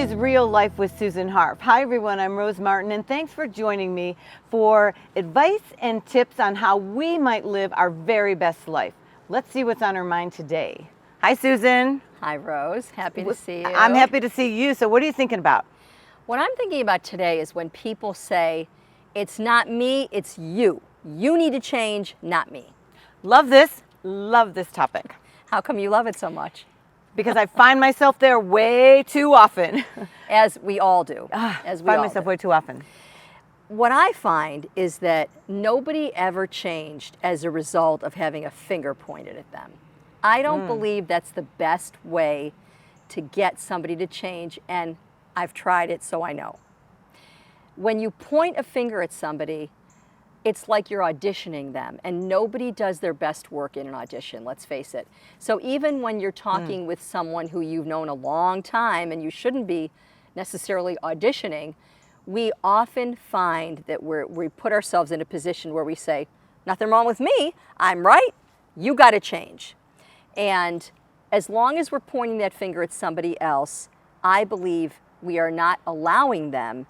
is Real Life with Susan Harf. Hi everyone, I'm Rose Martin, and thanks for joining me for advice and tips on how we might live our very best life. Let's see what's on her mind today. Hi Susan. Hi Rose, happy to see you. I'm happy to see you. So what are you thinking about? What I'm thinking about today is when people say, it's not me, it's you. You need to change, not me. Love this topic. How come you love it so much? Because I find myself there way too often. As we all do. I find myself way too often. What I find is that nobody ever changed as a result of having a finger pointed at them. I don't believe that's the best way to get somebody to change, and I've tried it, so I know. When you point a finger at somebody, it's like you're auditioning them, and nobody does their best work in an audition, let's face it. So even when you're talking with someone who you've known a long time and you shouldn't be necessarily auditioning, we often find that we put ourselves in a position where we say, nothing wrong with me, I'm right, you got to change. And as long as we're pointing that finger at somebody else, I believe we are not allowing them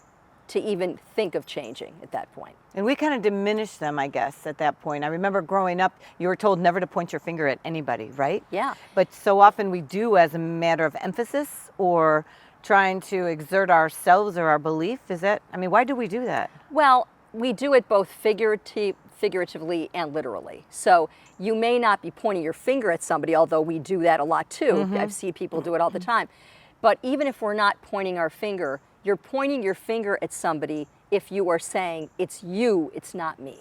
to even think of changing at that point. And we kind of diminish them, I guess, at that point. I remember growing up, you were told never to point your finger at anybody, right? Yeah. But so often we do as a matter of emphasis or trying to exert ourselves or our belief. Why do we do that? Well, we do it both figuratively and literally. So you may not be pointing your finger at somebody, although we do that a lot too. I've seen people do it all the time. But even if we're not pointing our finger, you're pointing your finger at somebody if you are saying, it's you, it's not me.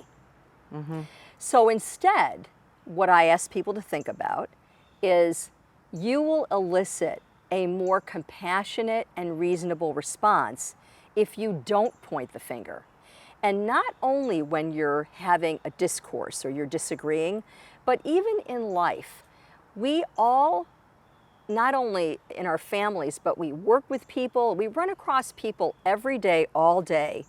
So instead, what I ask people to think about is you will elicit a more compassionate and reasonable response if you don't point the finger. And not only when you're having a discourse or you're disagreeing, but even in life, we all, not only in our families, but we work with people, we run across people every day, all day,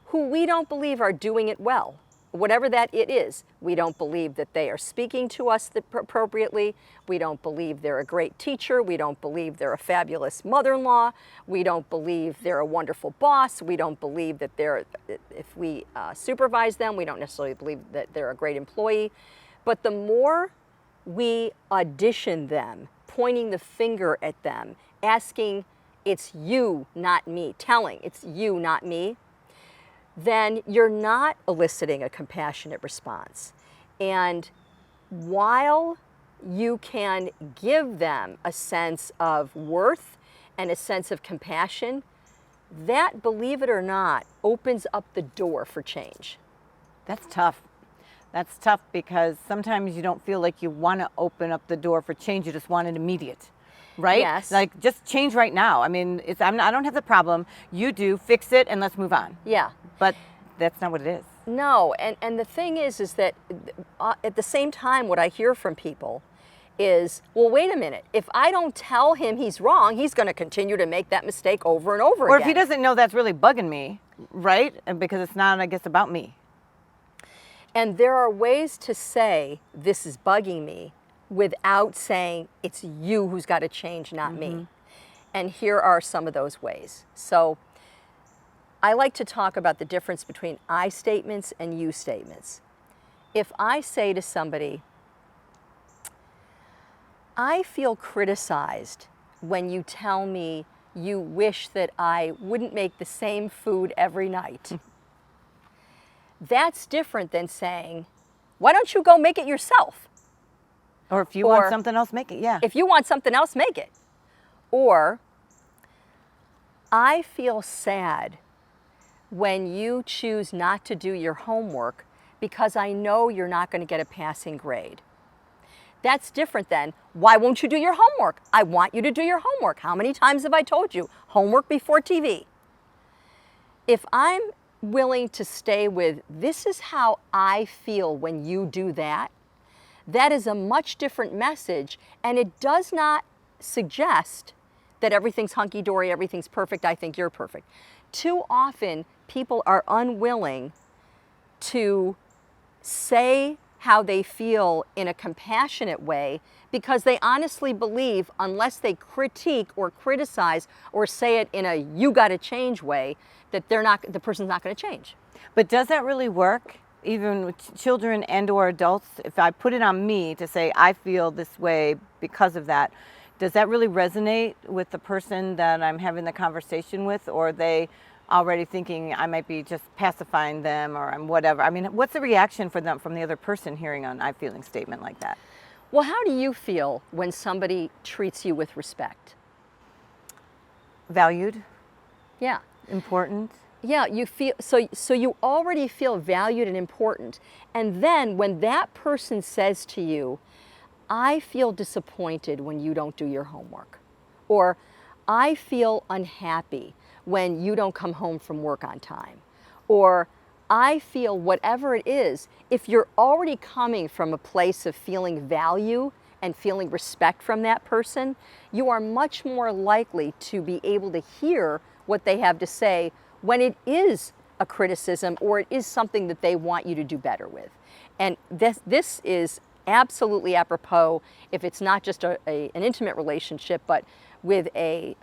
who we don't believe are doing it well. Whatever that it is, we don't believe that they are speaking to us appropriately. We don't believe they're a great teacher. We don't believe they're a fabulous mother-in-law. We don't believe they're a wonderful boss. We don't believe that if we supervise them, we don't necessarily believe that they're a great employee. But the more we audition them, pointing the finger at them, asking, it's you, not me, telling, it's you, not me, then you're not eliciting a compassionate response. And while you can give them a sense of worth and a sense of compassion, that, believe it or not, opens up the door for change. That's tough. That's tough because sometimes you don't feel like you want to open up the door for change. You just want it immediate, right? Yes. Like just change right now. I don't have the problem. You do, fix it, and let's move on. Yeah. But that's not what it is. No, and the thing is that at the same time, what I hear from people is, well, wait a minute. If I don't tell him he's wrong, he's going to continue to make that mistake over and over again. Or if he doesn't know that's really bugging me, right? And because it's not, I guess, about me. And there are ways to say, this is bugging me, without saying, it's you who's got to change, not me. And here are some of those ways. So I like to talk about the difference between I statements and you statements. If I say to somebody, I feel criticized when you tell me you wish that I wouldn't make the same food every night. That's different than saying, why don't you go make it yourself? Or if you want something else, make it, yeah. If you want something else, make it. Or, I feel sad when you choose not to do your homework because I know you're not going to get a passing grade. That's different than, why won't you do your homework? I want you to do your homework. How many times have I told you? Homework before TV. If I'm willing to stay with, this is how I feel when you do that, that is a much different message, and it does not suggest that everything's hunky-dory, everything's perfect, I think you're perfect. Too often, people are unwilling to say how they feel in a compassionate way, because they honestly believe unless they critique or criticize or say it in a you got to change way, that the person's not going to change. But does that really work, even with children and or adults? If I put it on me to say I feel this way because of that, does that really resonate with the person that I'm having the conversation with, or are they already thinking I might be just pacifying them or I'm whatever? I mean, what's the reaction for them from the other person hearing an I feeling statement like that? Well, how do you feel when somebody treats you with respect? Valued, Yeah. important. Yeah, you feel so you already feel valued and important. And then when that person says to you, I feel disappointed when you don't do your homework, or I feel unhappy when you don't come home from work on time, or I feel whatever it is, if you're already coming from a place of feeling value and feeling respect from that person, you are much more likely to be able to hear what they have to say when it is a criticism or it is something that they want you to do better with. And this is absolutely apropos if it's not just an intimate relationship, but with a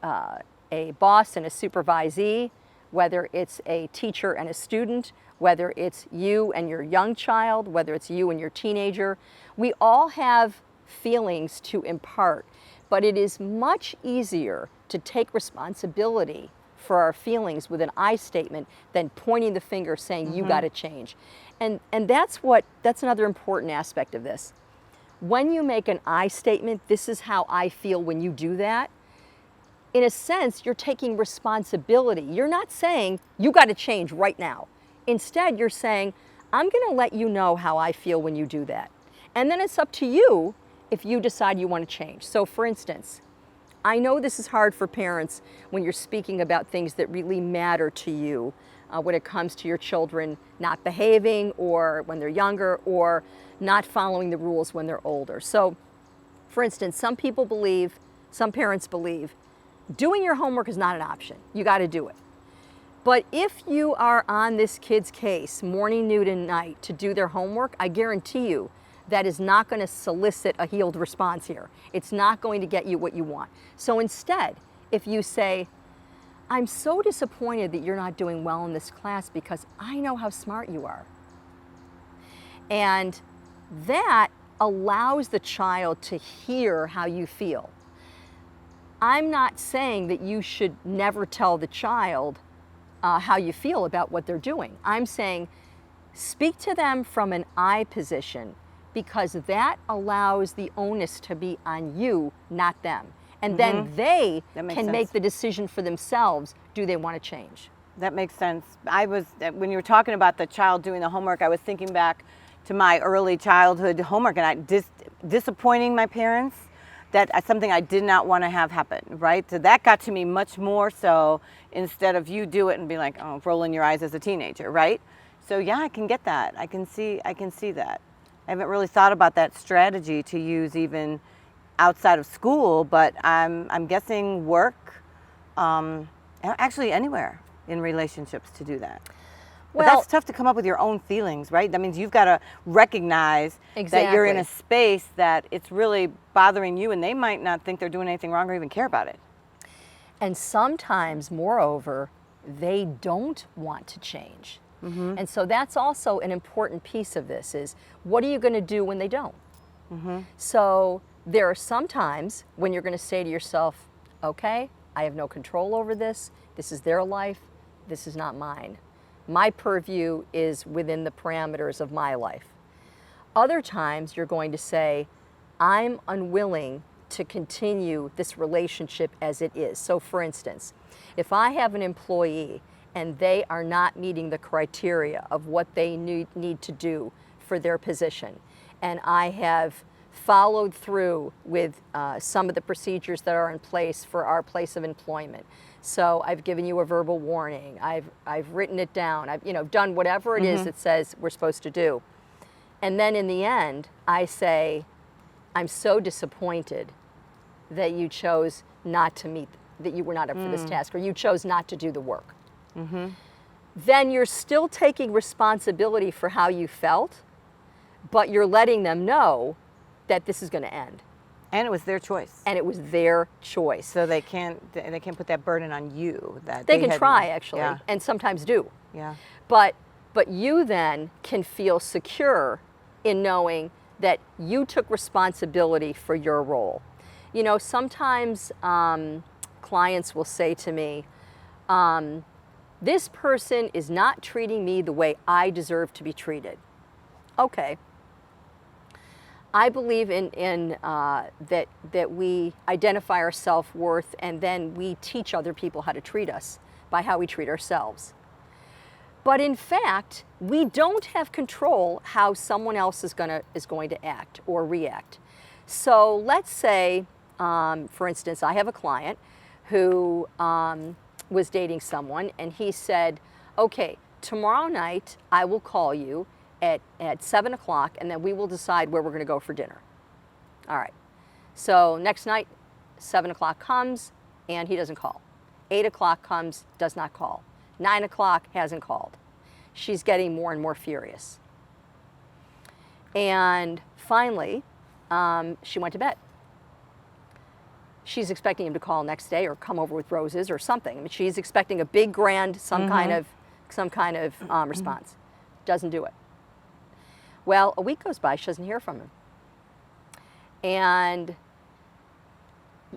boss and a supervisee, whether it's a teacher and a student, whether it's you and your young child, whether it's you and your teenager. We all have feelings to impart, but it is much easier to take responsibility for our feelings with an I statement than pointing the finger saying you got to change. And that's another important aspect of this. When you make an I statement, this is how I feel when you do that, in a sense, you're taking responsibility. You're not saying you got to change right now. Instead, you're saying, I'm going to let you know how I feel when you do that. And then it's up to you if you decide you want to change. So for instance, I know this is hard for parents when you're speaking about things that really matter to you when it comes to your children not behaving, or when they're younger, or not following the rules when they're older. So for instance, some parents believe, doing your homework is not an option. You got to do it. But if you are on this kid's case morning, noon, and night to do their homework, I guarantee you that is not going to solicit a healed response here. It's not going to get you what you want. So instead, if you say, I'm so disappointed that you're not doing well in this class because I know how smart you are. And that allows the child to hear how you feel. I'm not saying that you should never tell the child how you feel about what they're doing. I'm saying speak to them from an I position, because that allows the onus to be on you, not them. And then they can make the decision for themselves, do they want to change? That makes sense. When you were talking about the child doing the homework, I was thinking back to my early childhood homework, and disappointing my parents. That's something I did not want to have happen, right? So that got to me much more so, instead of you do it and be like, oh, rolling your eyes as a teenager, right? So yeah, I can get that. I can see that. I haven't really thought about that strategy to use even outside of school, but I'm guessing work, actually anywhere in relationships to do that. But Well, that's tough to come up with your own feelings, right? That means you've got to recognize that you're in a Exactly. space that it's really bothering you, and they might not think they're doing anything wrong or even care about it. And sometimes, moreover, they don't want to change. And so that's also an important piece of this is, what are you going to do when they don't? So there are some times when you're going to say to yourself, okay, I have no control over this. This is their life. This is not mine. My purview is within the parameters of my life. Other times you're going to say, I'm unwilling to continue this relationship as it is. So for instance, if I have an employee and they are not meeting the criteria of what they need to do for their position, and I have followed through with some of the procedures that are in place for our place of employment. So I've given you a verbal warning, I've written it down, I've done whatever it is that says we're supposed to do. And then in the end, I say, I'm so disappointed that you chose not to meet, that you were not up for this task, or you chose not to do the work. Then you're still taking responsibility for how you felt, but you're letting them know that this is going to end. And it was their choice. And it was their choice. So they can't put that burden on you. That They can had- try, actually, Yeah. and sometimes do. Yeah. But you then can feel secure in knowing that you took responsibility for your role. You know, sometimes clients will say to me, this person is not treating me the way I deserve to be treated. Okay. I believe in that we identify our self-worth, and then we teach other people how to treat us by how we treat ourselves. But in fact, we don't have control how someone else is going to act or react. So let's say, for instance, I have a client who was dating someone, and he said, okay, tomorrow night I will call you at 7 o'clock, and then we will decide where we're going to go for dinner. All right. So next night, 7 o'clock comes, and he doesn't call. 8 o'clock comes, does not call. 9 o'clock, hasn't called. She's getting more and more furious. And finally, she went to bed. She's expecting him to call next day or come over with roses or something. I mean, she's expecting a big, grand, some kind of response. Doesn't do it. Well, a week goes by, she doesn't hear from him. And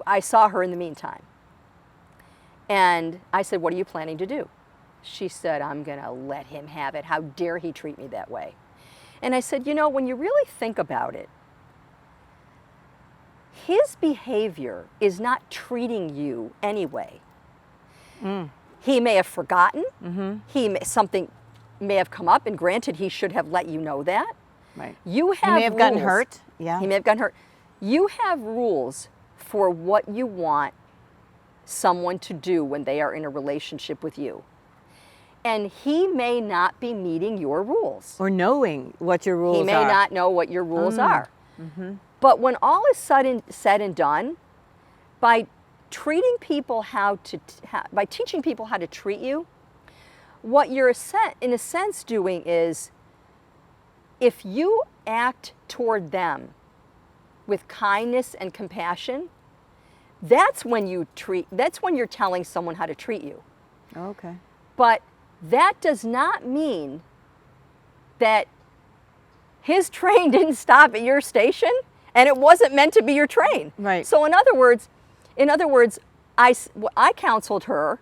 I saw her in the meantime. And I said, what are you planning to do? She said, I'm going to let him have it. How dare he treat me that way? And I said, you know, when you really think about it, his behavior is not treating you anyway. He may have forgotten. Something may have come up, and granted, he should have let you know that. Right. You have He may have gotten rules. hurt. Yeah. He may have gotten hurt. You have rules for what you want someone to do when they are in a relationship with you. And he may not be meeting your rules. Or knowing what your rules are. He may not know what your rules are. But when all is said and done, by treating people by teaching people how to treat you, what you're in a sense doing is, if you act toward them with kindness and compassion, that's when you're telling someone how to treat you. Okay. But that does not mean that his train didn't stop at your station and it wasn't meant to be your train. Right. So in other words, I counseled her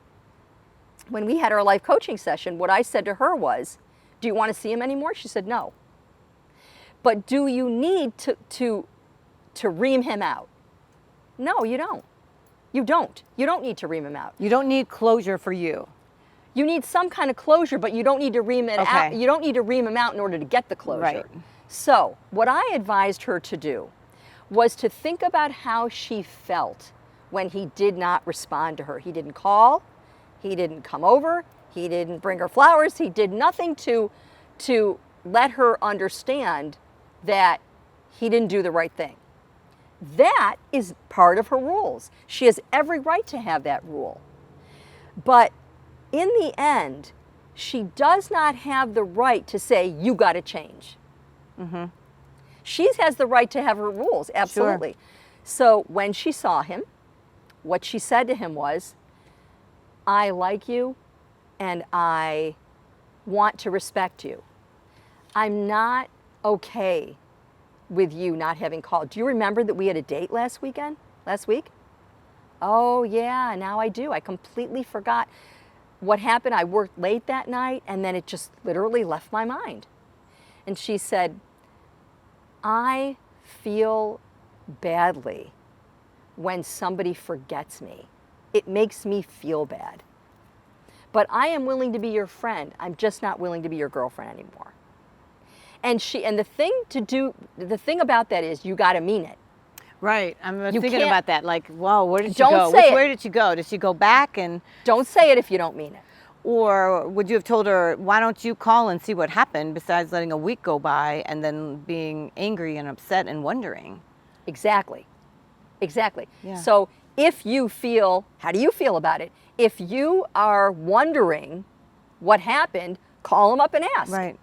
when we had our life coaching session. What I said to her was, do you want to see him anymore? She said, no. But do you need to ream him out? No, you don't. You don't. You don't need to ream him out. You don't need closure for you. You need some kind of closure, but you don't need to ream it out. You don't need to ream him out in order to get the closure. Right. So what I advised her to do was to think about how she felt when he did not respond to her. He didn't call. He didn't come over. He didn't bring her flowers. He did nothing to let her understand that he didn't do the right thing. That is part of her rules. She has every right to have that rule. But in the end, she does not have the right to say, you got to change. She has the right to have her rules, absolutely. Sure. So when she saw him, what she said to him was, I like you and I want to respect you. I'm not okay with you not having called. Do you remember that we had a date last week? Oh yeah, now I do. I completely forgot what happened. I worked late that night and then it just literally left my mind. And she said, I feel badly when somebody forgets me. It makes me feel bad. But I am willing to be your friend. I'm just not willing to be your girlfriend anymore. And the thing about that is you got to mean it. Right. I'm thinking about that. Like, whoa, where did she Don't go? say it. Where did she go? Did she go back and? Don't say it if you don't mean it. Or would you have told her, why don't you call and see what happened, besides letting a week go by and then being angry and upset and wondering? Exactly. Yeah. So if you feel, how do you feel about it? If you are wondering what happened, call them up and ask. Right.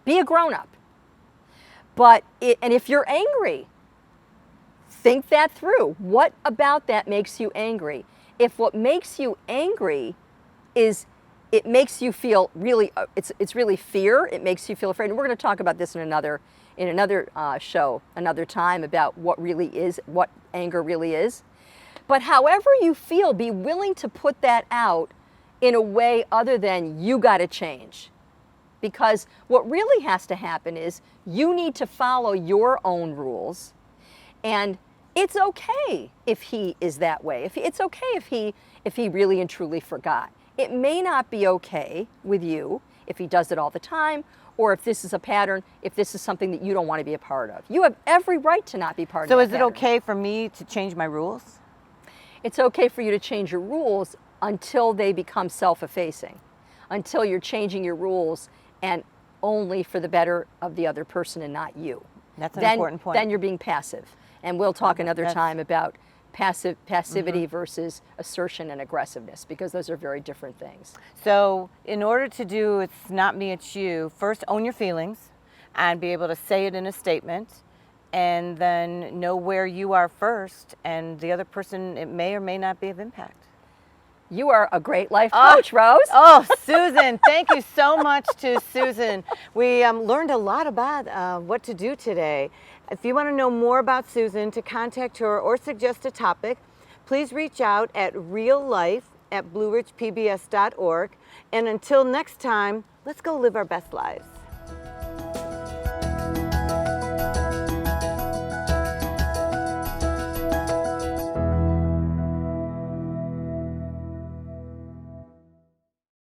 Be a grown-up. And if you're angry, think that through. What about that makes you angry? If what makes you angry is it makes you feel really, it's really fear. It makes you feel afraid. And we're going to talk about this in another show, another time, about what anger really is. But however you feel, be willing to put that out in a way other than you got to change. Because what really has to happen is you need to follow your own rules, and it's okay if he is that way. It's okay if he really and truly forgot. It may not be okay with you if he does it all the time, or if this is a pattern, if this is something that you don't want to be a part of. You have every right to not be part of that. So is it pattern. okay for me to change my rules? It's okay for you to change your rules until they become self-effacing, until you're changing your rules and only for the better of the other person and not you. That's an important point. Then you're being passive. And we'll talk another time about passivity versus assertion and aggressiveness, because those are very different things. So in order to do it's not me, it's you, first own your feelings and be able to say it in a statement, and then know where you are first, and the other person, it may or may not be of impact. You are a great life coach, Rose. Oh, Susan, thank you so much to Susan. We learned a lot about what to do today. If you want to know more about Susan, to contact her or suggest a topic, please reach out at reallife@blueridgepbs.org. And until next time, let's go live our best lives.